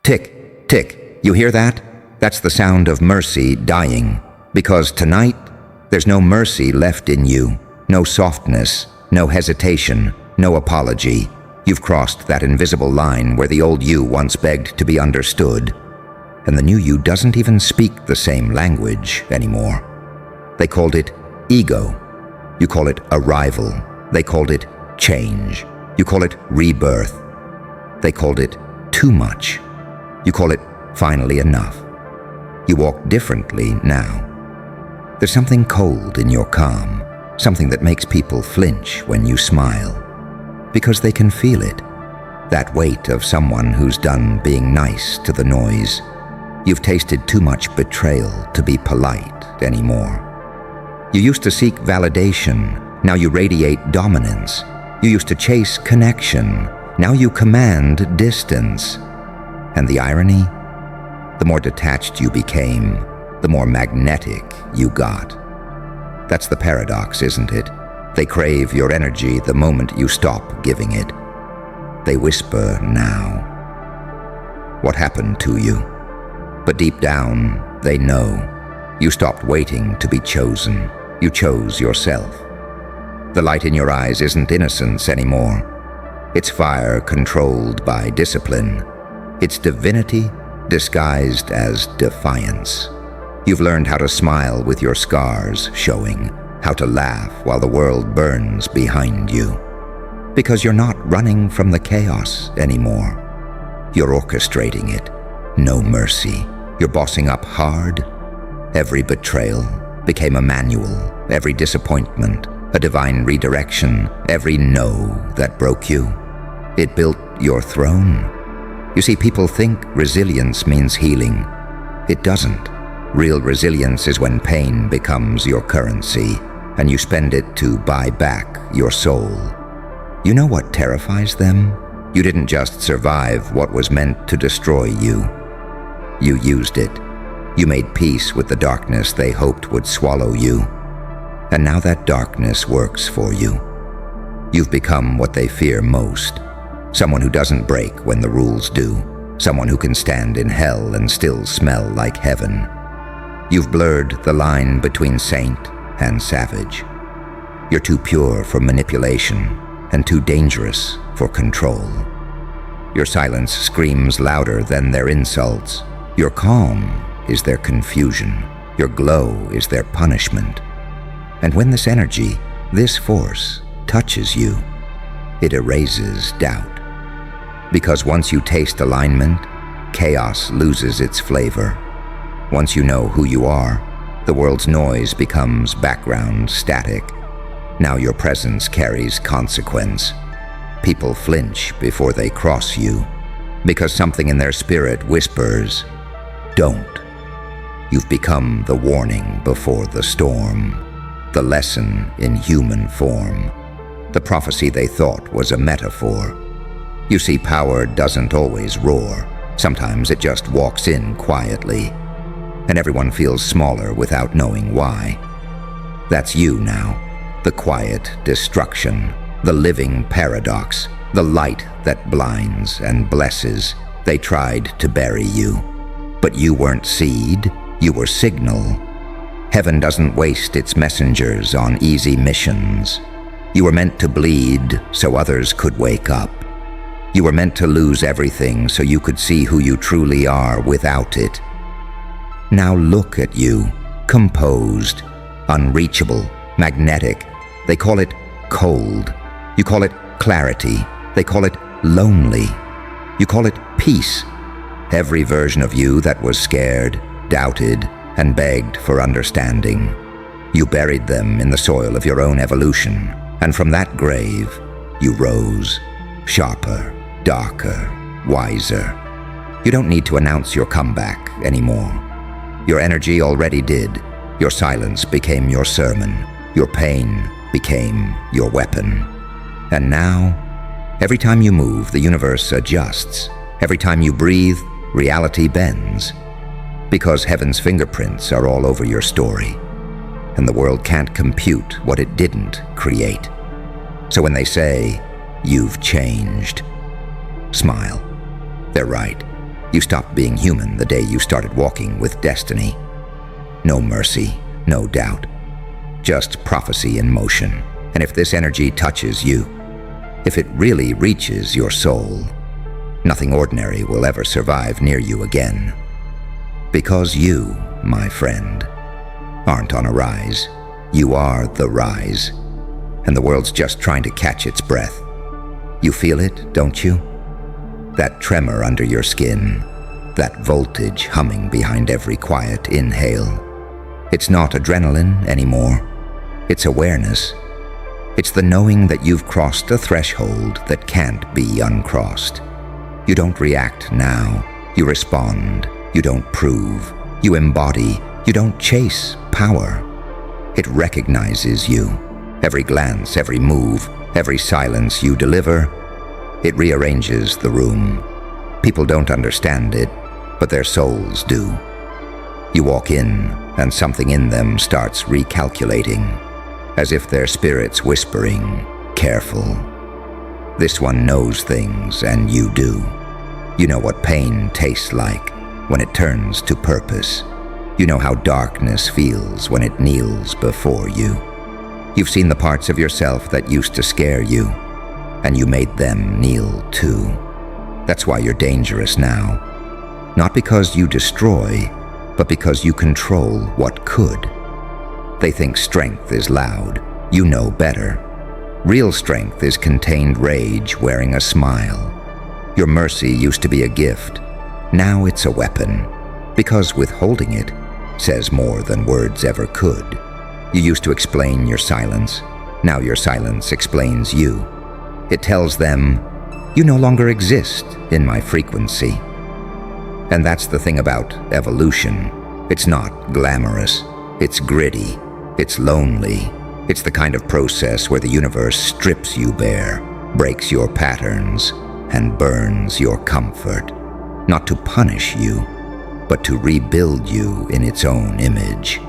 Tick, tick, you hear that? That's the sound of mercy dying. Because tonight, there's no mercy left in you, no softness, no hesitation, no apology. You've crossed that invisible line where the old you once begged to be understood, and the new you doesn't even speak the same language anymore. They called it ego. You call it arrival. They called it change. You call it rebirth. They called it too much. You call it finally enough. You walk differently now. There's something cold in your calm, something that makes people flinch when you smile, because they can feel it, that weight of someone who's done being nice to the noise. You've tasted too much betrayal to be polite anymore. You used to seek validation, now you radiate dominance. You used to chase connection, now you command distance. And the irony? The more detached you became, the more magnetic you got. That's the paradox, isn't it? They crave your energy the moment you stop giving it. They whisper now. What happened to you? But deep down, they know. You stopped waiting to be chosen. You chose yourself. The light in your eyes isn't innocence anymore. It's fire controlled by discipline. It's divinity disguised as defiance. You've learned how to smile with your scars showing, how to laugh while the world burns behind you. Because you're not running from the chaos anymore. You're orchestrating it. No mercy. You're bossing up hard. Every betrayal became a manual. Every disappointment, a divine redirection. Every no that broke you, it built your throne. You see, people think resilience means healing. It doesn't. Real resilience is when pain becomes your currency, and you spend it to buy back your soul. You know what terrifies them? You didn't just survive what was meant to destroy you. You used it. You made peace with the darkness they hoped would swallow you. And now that darkness works for you. You've become what they fear most. Someone who doesn't break when the rules do. Someone who can stand in hell and still smell like heaven. You've blurred the line between saint and savage. You're too pure for manipulation and too dangerous for control. Your silence screams louder than their insults. Your calm is their confusion. Your glow is their punishment. And when this energy, this force, touches you, it erases doubt. Because once you taste alignment, chaos loses its flavor. Once you know who you are, the world's noise becomes background static. Now your presence carries consequence. People flinch before they cross you, because something in their spirit whispers, don't. You've become the warning before the storm, the lesson in human form, the prophecy they thought was a metaphor. You see, power doesn't always roar. Sometimes it just walks in quietly, and everyone feels smaller without knowing why. That's you now, the quiet destruction, the living paradox, the light that blinds and blesses. They tried to bury you, but you weren't seed, you were signal. Heaven doesn't waste its messengers on easy missions. You were meant to bleed so others could wake up. You were meant to lose everything so you could see who you truly are without it. Now look at you, composed, unreachable, magnetic. They call it cold. You call it clarity. They call it lonely. You call it peace. Every version of you that was scared, doubted, and begged for understanding. You buried them in the soil of your own evolution, and from that grave, you rose, sharper, darker, wiser. You don't need to announce your comeback anymore. Your energy already did. Your silence became your sermon. Your pain became your weapon. And now, every time you move, the universe adjusts. Every time you breathe, reality bends. Because heaven's fingerprints are all over your story, and the world can't compute what it didn't create. So when they say, you've changed, smile. They're right. You stopped being human the day you started walking with destiny. No mercy, no doubt. Just prophecy in motion. And if this energy touches you, if it really reaches your soul, nothing ordinary will ever survive near you again. Because you, my friend, aren't on a rise. You are the rise. And the world's just trying to catch its breath. You feel it, don't you? That tremor under your skin, that voltage humming behind every quiet inhale. It's not adrenaline anymore. It's awareness. It's the knowing that you've crossed a threshold that can't be uncrossed. You don't react now. You respond. You don't prove. You embody. You don't chase power. It recognizes you. Every glance, every move, every silence you deliver, it rearranges the room. People don't understand it, but their souls do. You walk in, and something in them starts recalculating, as if their spirit's whispering, "Careful. This one knows things, and you do. You know what pain tastes like when it turns to purpose. You know how darkness feels when it kneels before you. You've seen the parts of yourself that used to scare you, and you made them kneel too. That's why you're dangerous now. Not because you destroy, but because you control what could. They think strength is loud. You know better. Real strength is contained rage wearing a smile. Your mercy used to be a gift. Now it's a weapon, because withholding it says more than words ever could. You used to explain your silence. Now your silence explains you. It tells them, you no longer exist in my frequency. And that's the thing about evolution. It's not glamorous. It's gritty. It's lonely. It's the kind of process where the universe strips you bare, breaks your patterns, and burns your comfort. Not to punish you, but to rebuild you in its own image.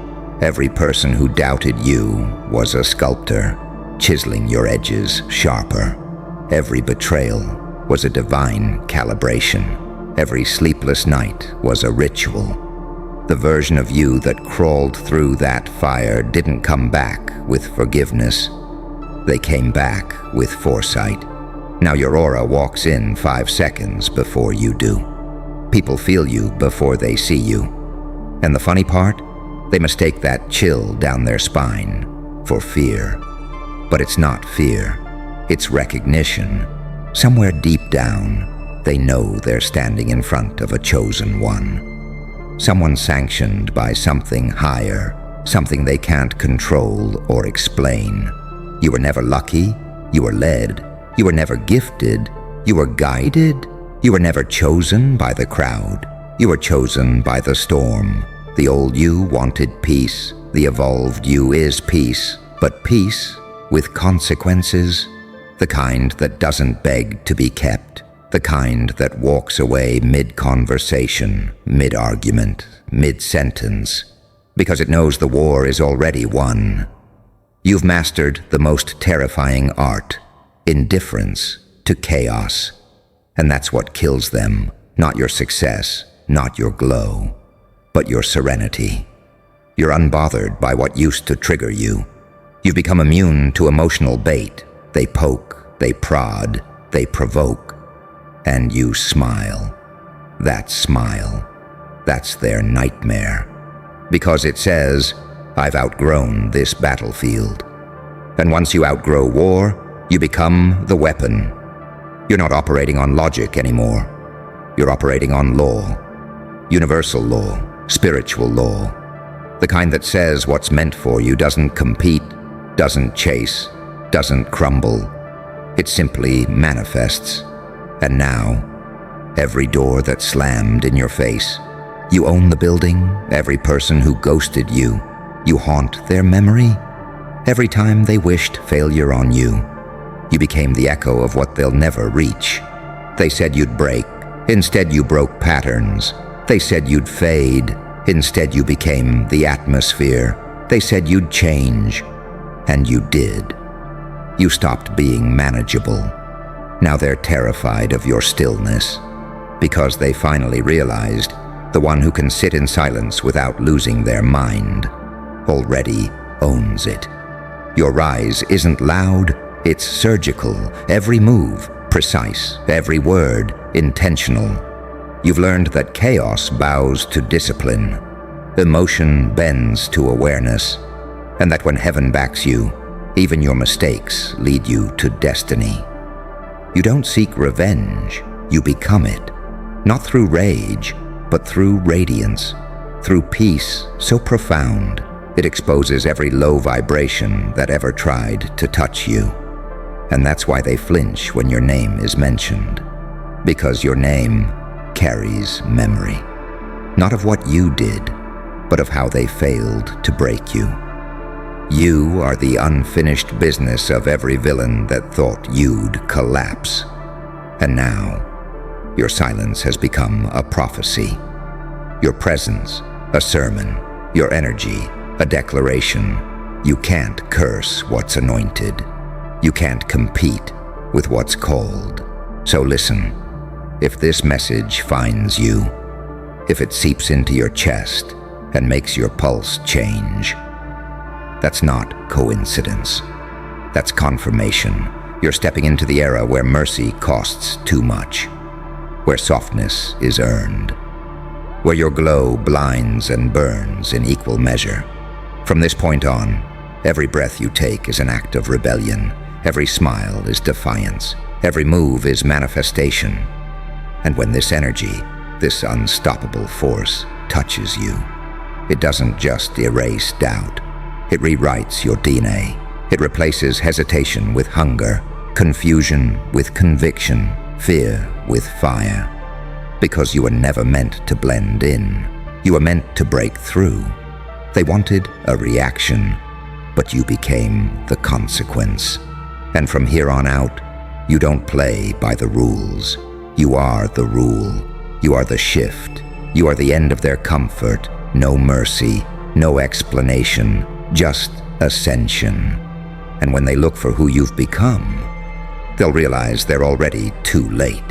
Every person who doubted you was a sculptor, chiseling your edges sharper. Every betrayal was a divine calibration. Every sleepless night was a ritual. The version of you that crawled through that fire didn't come back with forgiveness. They came back with foresight. Now your aura walks in 5 seconds before you do. People feel you before they see you. And the funny part? They mistake that chill down their spine for fear. But it's not fear. It's recognition. Somewhere deep down, they know they're standing in front of a chosen one. Someone sanctioned by something higher, something they can't control or explain. You were never lucky. You were led. You were never gifted. You were guided. You were never chosen by the crowd. You were chosen by the storm. The old you wanted peace. The evolved you is peace. But peace with consequences. The kind that doesn't beg to be kept. The kind that walks away mid-conversation, mid-argument, mid-sentence, because it knows the war is already won. You've mastered the most terrifying art, indifference to chaos. And that's what kills them, not your success, not your glow, but your serenity. You're unbothered by what used to trigger you. You've become immune to emotional bait. They poke, they prod, they provoke. And you smile. That smile, that's their nightmare. Because it says, I've outgrown this battlefield. And once you outgrow war, you become the weapon. You're not operating on logic anymore. You're operating on law. Universal law, spiritual law. The kind that says what's meant for you doesn't compete, doesn't chase, doesn't crumble. It simply manifests. And now, every door that slammed in your face, you own the building, every person who ghosted you, you haunt their memory. Every time they wished failure on you, you became the echo of what they'll never reach. They said you'd break, instead you broke patterns. They said you'd fade, instead you became the atmosphere. They said you'd change, and you did. You stopped being manageable. Now they're terrified of your stillness. Because they finally realized the one who can sit in silence without losing their mind already owns it. Your rise isn't loud, it's surgical, every move precise, every word intentional. You've learned that chaos bows to discipline, emotion bends to awareness, and that when heaven backs you, even your mistakes lead you to destiny. You don't seek revenge, you become it, not through rage, but through radiance, through peace so profound it exposes every low vibration that ever tried to touch you. And that's why they flinch when your name is mentioned, because your name carries memory, not of what you did, but of how they failed to break you. You are the unfinished business of every villain that thought you'd collapse. And now, your silence has become a prophecy. Your presence, a sermon. Your energy, a declaration. You can't curse what's anointed. You can't compete with what's called. So listen, if this message finds you, if it seeps into your chest and makes your pulse change, that's not coincidence. That's confirmation. You're stepping into the era where mercy costs too much, where softness is earned, where your glow blinds and burns in equal measure. From this point on, every breath you take is an act of rebellion. Every smile is defiance. Every move is manifestation. And when this energy, this unstoppable force, touches you, it doesn't just erase doubt. It rewrites your DNA. It replaces hesitation with hunger, confusion with conviction, fear with fire. Because you were never meant to blend in. You were meant to break through. They wanted a reaction, but you became the consequence. And from here on out, you don't play by the rules. You are the rule. You are the shift. You are the end of their comfort. No mercy, no explanation, just ascension. And when they look for who you've become, they'll realize they're already too late.